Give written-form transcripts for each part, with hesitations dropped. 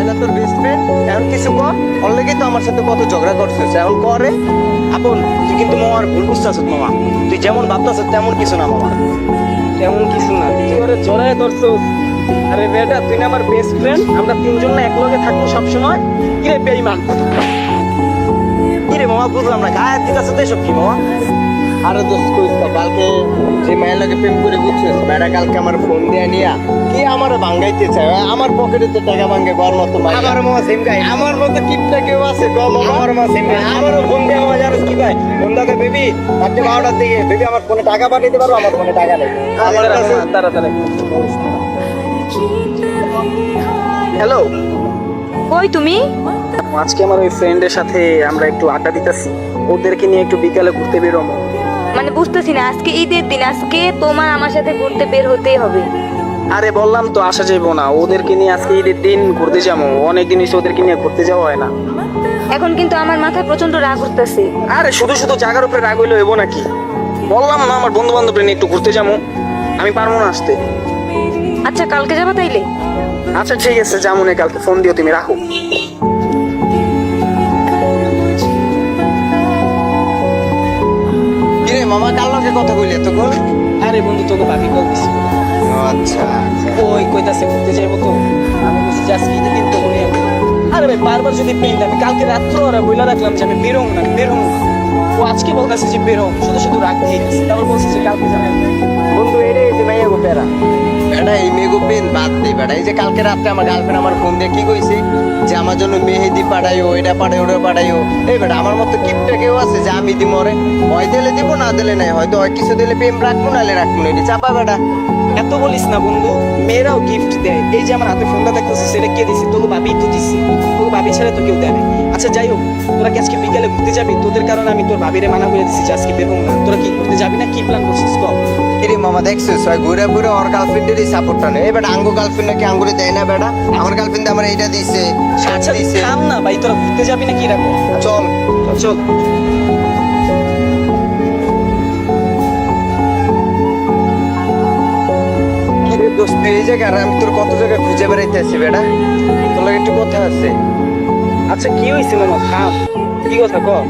না তোর best friend এখন কিছু কর ওর লেগে তো আমার সাথে কত ঝগড়া করছিস এখন করে আপন তুই কিন্তু মামার ভুল বুঝতেছ মামা, তুই যেমন ভাবতেছ তেমন কিছু না মামা, তেমন কিছু না। তুই ওরে জড়ায় ধরছস। আরে বেটা তুই না আমার বেস্ট ফ্রেন্ড, আমরা তিনজন না একলগে থাকবো সবসময়। কিরে বেঈমান, কিরে মামা বুঝলাম না, গায়ে দিতেছ তো এসব কি মামা? আরো দোষ করিস না কালকে যে মায়ের লাগে প্রেম করে বুঝছিস মেয়েরা কালকে আমার ফোন দিয়ে নিয়া কি আমার ভাঙ্গাইতে চায় আমার পকেটে তো টাকা ভাঙ্গে বল মতো আমার মামা সেম গাই, আমার মতো কিপটা কেউ আছে গো মামা আমার মামা সেম গাই। আমারও ফোন দিয়ে মামা জানো কি ভাই, ফোন দাকে বেবি রাত্রে 12টার দিকে, বেবি আমার ফোনে টাকা পাঠিয়ে দিতে পারো? আমার ফোনে টাকা নেই। আমার কাছে তাড়াতাড়ি হ্যালো, কই তুমি? আজকে আমার ওই ফ্রেন্ডের সাথে আমরা একটু আড্ডা দিতেছি, ওদেরকে নিয়ে একটু বিকালে ঘুরতে বেরোবো। মানে বুঝতেছি না, আজকে ঈদের দিন, আজকে তোমার আমার সাথে ঘুরতে বের হতেই হবে। আরে বললাম তো আসা যাইবো না, ওদেরকে নিয়ে আজকে ঈদের দিন ঘুরতে যাবো, অনেকদিন হয়েছে ওদেরকে নিয়ে ঘুরতে যাওয়া হয় না। এখন কিন্তু আমার মাথায় প্রচন্ড রাগ উঠতেছে। আরে শুধু শুধু জায়গার উপরে রাগ হইলে হইব নাকি? বললাম না আমার বন্ধু বান্ধব নিয়ে একটু ঘুরতে যাবো, আমি পারবো না আসতে। আচ্ছা কালকে যাবা তাইলে? আচ্ছা ঠিক আছে যাবো না, কালকে ফোন দিও, তুমি রাখো। কিরে মামা কাল লগে কথা কইলি তখন? আরে বন্ধু তোকে ভাবি কল দিছি, আচ্ছা ওই কইতাছে ঘুরতে যাইবো তো, আমি বলছি যে আজকে ঈদের দিন তো নিয়ে। আরে ভাই বারবার যদি পেইন, আমি কালকে রাত্রে ওরা বইলা রাখলাম যে আমি বেরোম না বেরোম না, ও আজকে বলতেছে যে বেরোম, শুধু শুধু রাগ দিয়ে গেছে, তারপর বলছে যে কালকে যাবে। বন্ধু এরে এই যে মাইয়া গো পেরা বেটা এই মেগো পেন বাদ দে বেটা এই যে কালকে রাতে আমার গার্লফ্রেন্ড আমার ফোন দিয়ে কি কইছে যে আমার জন্য মেহেদি পাঠাইও এটা পাঠাইও ওটা পাঠাইও এই বেটা আমার মতো কিপটা কেউ আছে যে আমি দি মরে হয় দিলে দিব না দিলে নাই হয়তো হয় কিছু দিলে প্রেম রাখবো নাহলে রাখবো না এটি চাপা বেটা এত বলিস না বন্ধু, মেয়েরাও গিফট দেয়। এই যে আমার হাতে ফোনটা দেখতেছিস সেটা কে দিছে? তোকে ভাবি তো দিছি, তোকে ভাবি ছাড়া তো কেউ দেয় না। আচ্ছা যাই হোক, তোরা কি আজকে বিকালে ঘুরতে যাবি? তোদের কারণে আমি তোর ভাবিরে মানা করে দিছি যে আজকে বেরোবো না। তোরা কি ঘুরতে যাবি না, কি প্ল্যান করছিস কর? এরে মামা দেখছিস হয় ঘুরে ঘুরে ওর গার্লফ্রেন্ডেরই সাপোর্টটা নেই এই বেটা আঙ্গো গার্লফ্রেন্ড নাকি আঙ্গুরে দেয় না বেটা আমার গার্লফ্রেন্ড আমার এইটা দিছে শার্ট আচ্ছা দিছে থাম না ভাই, তোরা ঘুরতে যাবি না কি রাখো? চল চল। কিরে দোস্ত এই জায়গায় আমি তোর কত জায়গায় খুঁজে বেড়াইতেছি বেটা তোর লাগে একটু কথা আছে আচ্ছা কি হয়েছে মামা, থাম, কি কথা কর?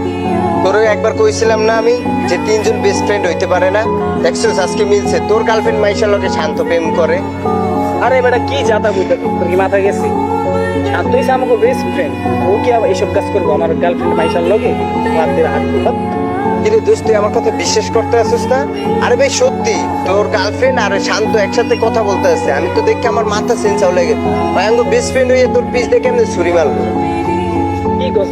তোর একবার কইছিলাম না আমি যে তিনজন বেস্ট ফ্রেন্ড হইতে পারে না দেখছিস আজকে মিলছে তোর গার্লফ্রেন্ড মাইশার লগে শান্ত প্রেম করে আরে বেটা কি যাতা বুঝতে, তোর কি মাথা গেছে? শান্ত হয়েছে আমাকে বেস্ট ফ্রেন্ড, ও কি আবার এইসব কাজ করবো আমার গার্লফ্রেন্ড মাইশার লগে? হাত দিয়ে হাত দিয়ে কিন্তু দোস্ত তুই আমার কথা বিশ্বাস করতে আসিস না আরে ভাই সত্যি তোর গার্লফ্রেন্ড আর শান্ত একসাথে কথা বলতে আসছে আমি তো দেখি আমার মাথা সেন্সাও লেগে ভাই আঙ্গো বেস্ট ফ্রেন্ড হয়ে তোর পিস দেখে আমি ছুরি মারবো কি করছ?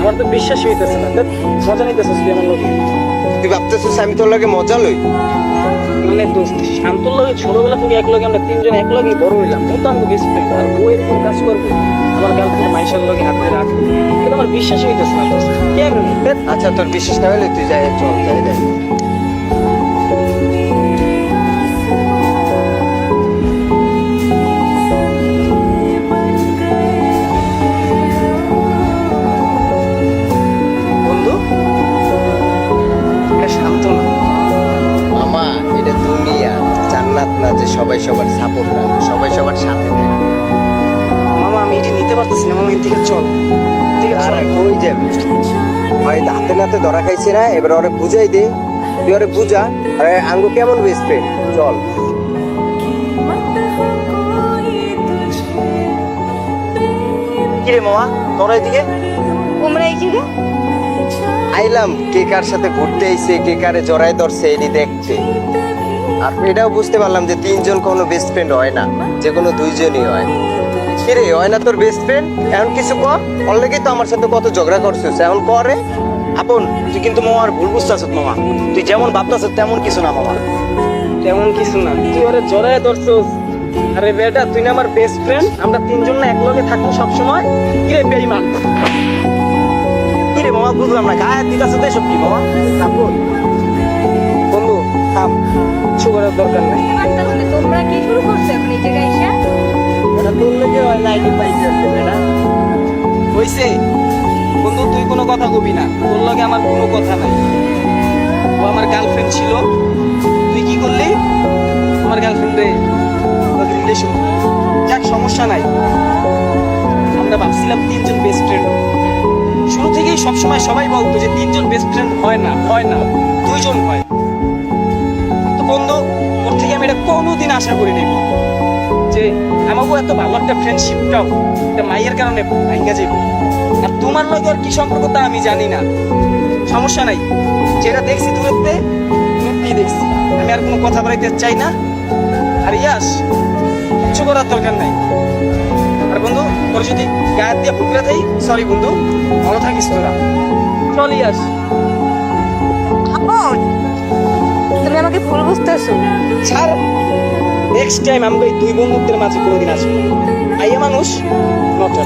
আমার তো বিশ্বাসই হইতেছে না, ধ্যাৎ, মজা নিতেছিস তুই আমার লগে? তুই ভাবতেছিস আমি তোর লগে মজা লই মানে দোস্ত শান্তর লগে ছোটবেলা থেকে এক লগে আমরা তিনজন এক লগেই বড় হইলাম, ও তো আমাকে বেস্ট ফ্রেন্ড, আর ও এরকম কাজ করবে আমার গার্লফ্রেন্ড মাইশার লগে হাত ধরে রাখবে? কিন্তু আমার বিশ্বাসই হইতেছে না দোস্ত, কেমন? ধ্যাৎ, আচ্ছা তোর বিশ্বাস না হলে তুই যাই চল যাই যাই বন্ধু এটা শান্ত না। মামা এটা দুনিয়া জান্নাত না যে সবাই সবার সাপোর্ট না সবাই সবার সাথে থাকে মামা আমি এটি নিতে পারতেছি না মামা, এর থেকে চল, ঠিক আর আছে? কই যাবে ভাই হাতে নাতে ধরা খাইছে না এবার ওরে বুঝাই দে তুই ওরে বুঝা আরে আঙ্গু কেমন বেস্ট ফ্রেন্ড চল কিরে মামা তোরা এদিকে? তোমরা এই জায়গা? আইলাম কে কার সাথে ঘুরতে আইছে কে কারে জড়াই ধরছে এটি দেখতে আর এটাও বুঝতে পারলাম যে তিনজন কোনো বেস্ট ফ্রেন্ড হয় না যে কোনো দুইজনই হয় কিরে হয় না তোর বেস্ট ফ্রেন্ড এখন কিছু কর অলরেডি তো আমার সাথে কত ঝগড়া করছিস এখন করে আপন তুই কিন্তু মামার ভুল বুঝতেছ মামা, তুই যেমন ভাবতেছ তেমন কিছু না মামা, তেমন কিছু না। তুই ওরে জড়ায় ধরছস। আরে বেটা তুই না আমার বেস্ট ফ্রেন্ড, আমরা তিনজন না একলগে থাকবো সবসময়। কিরে বেঈমান, কিরে মামা বুঝলাম না, গায়ে দিতেছ তো এসব কি মামা? আপন বন্ধু থাম, কিছু করার দরকার নাই। তোমরা কি শুরু করছো এখন এই জায়গায় এসে? এটা তোর লেগে হয় নাইটি পাইছে বেটা হইছে বন্ধু, তুই কোনো কথা কবি না, তোর লগে আমার কোনো কথা নাই। ও আমার গার্লফ্রেন্ড ছিল, তুই কি করলি? আমার গার্লফ্রেন্ডে রিলেশন, যাক সমস্যা নাই, আমরা ভাবছিলাম তিনজন বেস্ট ফ্রেন্ড। শুরু থেকেই সবসময় সবাই বলতো যে তিনজন বেস্ট ফ্রেন্ড হয় না, হয় না, দুইজন হয়। তো বন্ধু, ওর থেকে আমি এটা কোনোদিন আশা করি নাই যে আমাকেও এত ভালো একটা ফ্রেন্ডশিপটাও একটা মাইয়ের কারণে ভাঙ্গা যাইব। আর তোমার লগে আর কি সম্পর্ক তা আমি জানি না, সমস্যা নাই। যেটা দেখছি দূরত্বে দূরত্বেই দেখছি, আমি আর কোনো কথা বলাইতে চাই না। আর ইয়াস, কিচ্ছু করার দরকার নাই। আর বন্ধু, তোর যদি গায়ে দিয়ে ভুল করে থাই, সরি বন্ধু, ভালো থাকিস তোরা। চল ইয়াস। আপন, তুমি আমাকে ভুল বুঝতেছো। ছাড়, নেক্সট টাইম আমরা এই দুই বন্ধুত্বের মাঝে কোনোদিন আসবো। আইয়া মানুষ নট